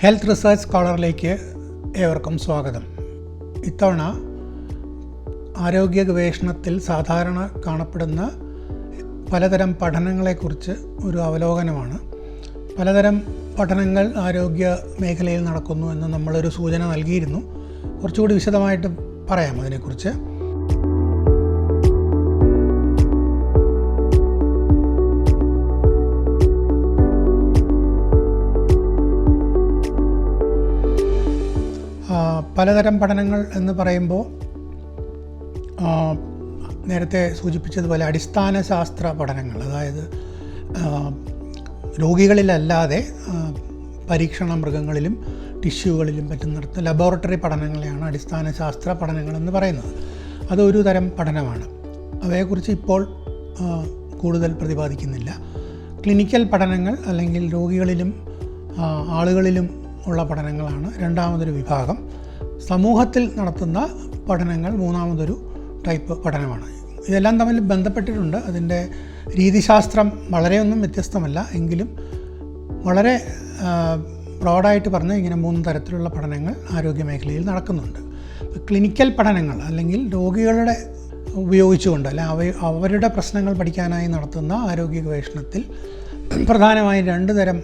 Health research സ്കോളറിലേക്ക് ഏവർക്കും സ്വാഗതം. ഇത്തവണ ആരോഗ്യ ഗവേഷണത്തിൽ സാധാരണ കാണപ്പെടുന്ന പലതരം പഠനങ്ങളെക്കുറിച്ച് ഒരു അവലോകനമാണ്. പലതരം പഠനങ്ങൾ ആരോഗ്യ മേഖലയിൽ നടക്കുന്നു എന്ന് നമ്മളൊരു സൂചന നൽകിയിരുന്നു. കുറച്ചുകൂടി വിശദമായിട്ട് പറയാം അതിനെക്കുറിച്ച്. പലതരം പഠനങ്ങൾ എന്ന് പറയുമ്പോൾ നേരത്തെ സൂചിപ്പിച്ചതുപോലെ അടിസ്ഥാന ശാസ്ത്ര പഠനങ്ങൾ, അതായത് രോഗികളിലല്ലാതെ പരീക്ഷണ മൃഗങ്ങളിലും ടിഷ്യൂകളിലും മറ്റും നടത്തുന്ന ലബോറട്ടറി പഠനങ്ങളെയാണ് അടിസ്ഥാന ശാസ്ത്ര പഠനങ്ങളെന്ന് പറയുന്നത്. അതൊരു തരം പഠനമാണ്. അവയെക്കുറിച്ച് ഇപ്പോൾ കൂടുതൽ പ്രതിപാദിക്കുന്നില്ല. ക്ലിനിക്കൽ പഠനങ്ങൾ അല്ലെങ്കിൽ രോഗികളിലും ആളുകളിലും ഉള്ള പഠനങ്ങളാണ് രണ്ടാമതൊരു വിഭാഗം. സമൂഹത്തിൽ നടത്തുന്ന പഠനങ്ങൾ മൂന്നാമതൊരു ടൈപ്പ് പഠനമാണ്. ഇതെല്ലാം തമ്മിൽ ബന്ധപ്പെട്ടിട്ടുണ്ട്. അതിൻ്റെ രീതിശാസ്ത്രം വളരെയൊന്നും വ്യത്യസ്തമല്ല, എങ്കിലും വളരെ ബ്രോഡായിട്ട് പറഞ്ഞാൽ ഇങ്ങനെ 3 തരത്തിലുള്ള പഠനങ്ങൾ ആരോഗ്യ മേഖലയിൽ നടക്കുന്നുണ്ട്. ക്ലിനിക്കൽ പഠനങ്ങൾ അല്ലെങ്കിൽ രോഗികളുടെ ഉപയോഗിച്ചുകൊണ്ട് അല്ല അവരുടെ പ്രശ്നങ്ങൾ പഠിക്കാനായി നടത്തുന്ന ആരോഗ്യ ഗവേഷണത്തിൽ പ്രധാനമായും 2 തരം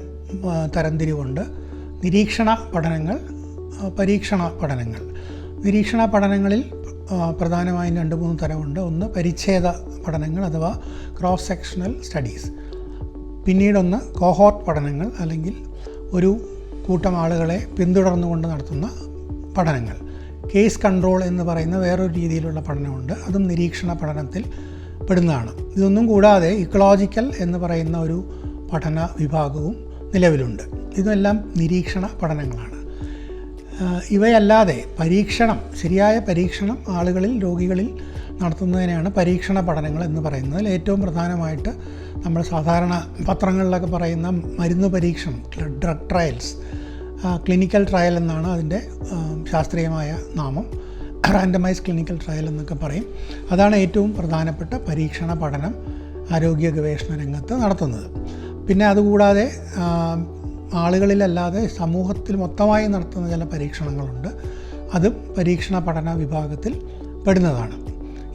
തരംതിരിവുണ്ട്. നിരീക്ഷണ പഠനങ്ങൾ, പരീക്ഷണ പഠനങ്ങൾ. നിരീക്ഷണ പഠനങ്ങളിൽ പ്രധാനമായും 2-3 തരമുണ്ട്. ഒന്ന് പരിച്ഛേദ പഠനങ്ങൾ അഥവാ ക്രോസ് സെക്ഷണൽ സ്റ്റഡീസ്. പിന്നീടൊന്ന് കോഹോർട്ട് പഠനങ്ങൾ അല്ലെങ്കിൽ ഒരു കൂട്ടം ആളുകളെ പിന്തുടർന്നുകൊണ്ട് നടത്തുന്ന പഠനങ്ങൾ. കേസ് കൺട്രോൾ എന്ന് പറയുന്ന വേറൊരു രീതിയിലുള്ള പഠനമുണ്ട്. അതും നിരീക്ഷണ പഠനത്തിൽ പെടുന്നതാണ്. ഇതൊന്നും കൂടാതെ ഇക്കോളജിക്കൽ എന്ന് പറയുന്ന ഒരു പഠന വിഭാഗവും നിലവിലുണ്ട്. ഇതെല്ലാം നിരീക്ഷണ പഠനങ്ങളാണ്. ഇവയല്ലാതെ ശരിയായ പരീക്ഷണം ആളുകളിൽ, രോഗികളിൽ നടത്തുന്നതിനെയാണ് പരീക്ഷണ പഠനങ്ങൾ എന്ന് പറയുന്നത്. ഏറ്റവും പ്രധാനമായിട്ട് നമ്മൾ സാധാരണ പത്രങ്ങളിലൊക്കെ പറയുന്ന മരുന്ന് പരീക്ഷണം, ഡ്രഗ് ട്രയൽസ്, ക്ലിനിക്കൽ ട്രയൽ എന്നാണ് അതിൻ്റെ ശാസ്ത്രീയമായ നാമം. റാൻഡമൈസ് ക്ലിനിക്കൽ ട്രയൽ എന്നൊക്കെ പറയും. അതാണ് ഏറ്റവും പ്രധാനപ്പെട്ട പരീക്ഷണ പഠനം ആരോഗ്യ ഗവേഷണ രംഗത്ത് നടത്തുന്നത്. പിന്നെ അതുകൂടാതെ ആളുകളിലല്ലാതെ സമൂഹത്തിൽ മൊത്തമായി നടത്തുന്ന ചില പരീക്ഷണങ്ങളുണ്ട്. അതും പരീക്ഷണ പഠന വിഭാഗത്തിൽ പെടുന്നതാണ്.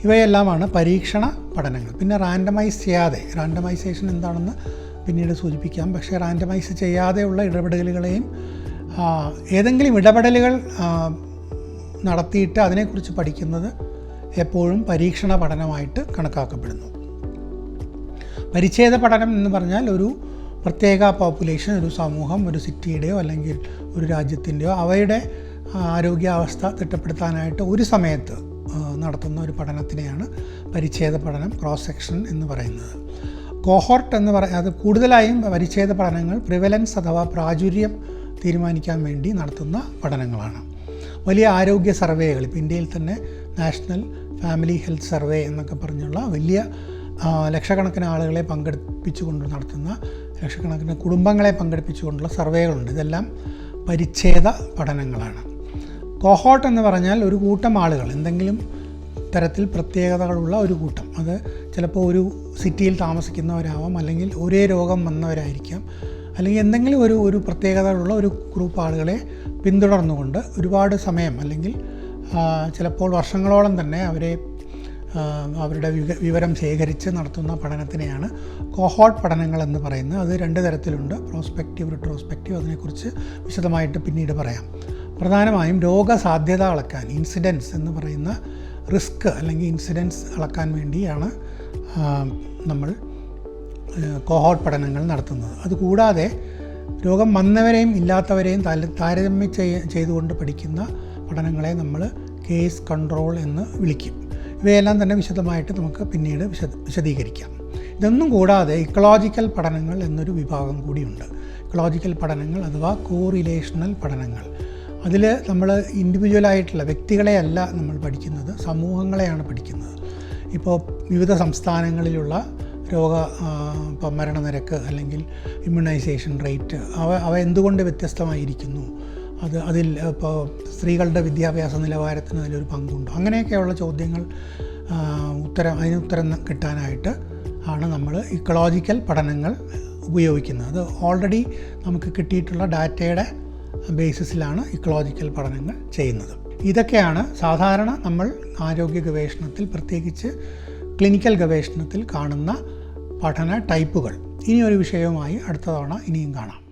ഇവയെല്ലാമാണ് പരീക്ഷണ പഠനങ്ങൾ. പിന്നെ റാൻഡമൈസേഷൻ എന്താണെന്ന് പിന്നീട് സൂചിപ്പിക്കാം. പക്ഷേ റാൻഡമൈസ് ചെയ്യാതെയുള്ള ഇടപെടലുകളെയും ഏതെങ്കിലും ഇടപെടലുകൾ നടത്തിയിട്ട് അതിനെക്കുറിച്ച് പഠിക്കുന്നത് എപ്പോഴും പരീക്ഷണ പഠനമായിട്ട് കണക്കാക്കപ്പെടുന്നു. പരിച്ഛേദ പഠനം എന്ന് പറഞ്ഞാൽ ഒരു പ്രത്യേക പോപ്പുലേഷൻ, ഒരു സമൂഹം, ഒരു സിറ്റിയുടെയോ അല്ലെങ്കിൽ ഒരു രാജ്യത്തിൻ്റെയോ അവയുടെ ആരോഗ്യാവസ്ഥ തിട്ടപ്പെടുത്താനായിട്ട് ഒരു സമയത്ത് നടത്തുന്ന ഒരു പഠനത്തിനെയാണ് പരിച്ഛേദ പഠനം, ക്രോസ് സെക്ഷൻ എന്ന് പറയുന്നത്. കോഹോർട്ട് എന്ന് അത് കൂടുതലായും പരിച്ഛേദ പഠനങ്ങൾ പ്രിവലൻസ് അഥവാ പ്രാചുര്യം തീരുമാനിക്കാൻ വേണ്ടി നടത്തുന്ന പഠനങ്ങളാണ്. വലിയ ആരോഗ്യ സർവേകൾ, ഇപ്പോൾ ഇന്ത്യയിൽ തന്നെ നാഷണൽ ഫാമിലി ഹെൽത്ത് സർവേ എന്നൊക്കെ പറഞ്ഞുള്ള വലിയ ലക്ഷക്കണക്കിന് ആളുകളെ പങ്കെടുപ്പിച്ചുകൊണ്ട് നടത്തുന്ന, ലക്ഷക്കണക്കിന് കുടുംബങ്ങളെ പങ്കെടുപ്പിച്ചുകൊണ്ടുള്ള സർവേകളുണ്ട്. ഇതെല്ലാം പരിച്ഛേദ പഠനങ്ങളാണ്. കോഹോർട്ട് എന്ന് പറഞ്ഞാൽ ഒരു കൂട്ടം ആളുകൾ, എന്തെങ്കിലും തരത്തിൽ പ്രത്യേകതകളുള്ള ഒരു കൂട്ടം. അത് ചിലപ്പോൾ ഒരു സിറ്റിയിൽ താമസിക്കുന്നവരാവാം, അല്ലെങ്കിൽ ഒരേ രോഗം വന്നവരായിരിക്കാം, അല്ലെങ്കിൽ എന്തെങ്കിലും ഒരു പ്രത്യേകതകളുള്ള ഒരു ഗ്രൂപ്പ് ആളുകളെ പിന്തുടർന്നുകൊണ്ട് ഒരുപാട് സമയം അല്ലെങ്കിൽ ചിലപ്പോൾ വർഷങ്ങളോളം തന്നെ അവരുടെ വിവരം ശേഖരിച്ച് നടത്തുന്ന പഠനത്തിനെയാണ് കോഹോർട്ട് പഠനങ്ങൾ എന്ന് പറയുന്നത്. അത് 2 തരത്തിലുണ്ട്, പ്രോസ്പെക്റ്റീവ്, റിട്രോസ്പെക്റ്റീവ്. അതിനെക്കുറിച്ച് വിശദമായിട്ട് പിന്നീട് പറയാം. പ്രധാനമായും രോഗസാധ്യത അളക്കാൻ, ഇൻസിഡൻസ് എന്ന് പറയുന്ന റിസ്ക് അല്ലെങ്കിൽ ഇൻസിഡൻസ് അളക്കാൻ വേണ്ടിയാണ് നമ്മൾ കോഹോർട്ട് പഠനങ്ങൾ നടത്തുന്നത്. അതുകൂടാതെ രോഗം വന്നവരെയും ഇല്ലാത്തവരെയും താരതമ്യം ചെയ്തുകൊണ്ട് പഠിക്കുന്ന പഠനങ്ങളെ നമ്മൾ കേസ് കൺട്രോൾ എന്ന് വിളിക്കും. ഇവയെല്ലാം തന്നെ വിശദമായിട്ട് നമുക്ക് പിന്നീട് വിശദീകരിക്കാം. ഇതൊന്നും കൂടാതെ ഇക്കോളജിക്കൽ പഠനങ്ങൾ എന്നൊരു വിഭാഗം കൂടിയുണ്ട്. ഇക്കോളജിക്കൽ പഠനങ്ങൾ അഥവാ കോറിലേഷണൽ പഠനങ്ങൾ. അതിൽ നമ്മൾ ഇൻഡിവിജ്വലായിട്ടുള്ള വ്യക്തികളെയല്ല നമ്മൾ പഠിക്കുന്നത്, സമൂഹങ്ങളെയാണ് പഠിക്കുന്നത്. ഇപ്പോൾ വിവിധ സംസ്ഥാനങ്ങളിലുള്ള മരണനിരക്ക് അല്ലെങ്കിൽ ഇമ്മ്യൂണൈസേഷൻ റേറ്റ് അവ എന്തുകൊണ്ട് വ്യത്യസ്തമായിരിക്കുന്നു, അതിൽ ഇപ്പോൾ സ്ത്രീകളുടെ വിദ്യാഭ്യാസ നിലവാരത്തിന് അതിലൊരു പങ്കുണ്ടോ, അങ്ങനെയൊക്കെയുള്ള ചോദ്യങ്ങൾ അതിന് ഉത്തരം കിട്ടാനായിട്ട് ആണ് നമ്മൾ ഇക്കോളജിക്കൽ പഠനങ്ങൾ ഉപയോഗിക്കുന്നത്. അത് ഓൾറെഡി നമുക്ക് കിട്ടിയിട്ടുള്ള ഡാറ്റയുടെ ബേസിസിലാണ് ഇക്കോളജിക്കൽ പഠനങ്ങൾ ചെയ്യുന്നത്. ഇതൊക്കെയാണ് സാധാരണ നമ്മൾ ആരോഗ്യ ഗവേഷണത്തിൽ, പ്രത്യേകിച്ച് ക്ലിനിക്കൽ ഗവേഷണത്തിൽ കാണുന്ന പഠന ടൈപ്പുകൾ. ഇനിയൊരു വിഷയവുമായി അടുത്ത തവണ ഇനിയും കാണാം.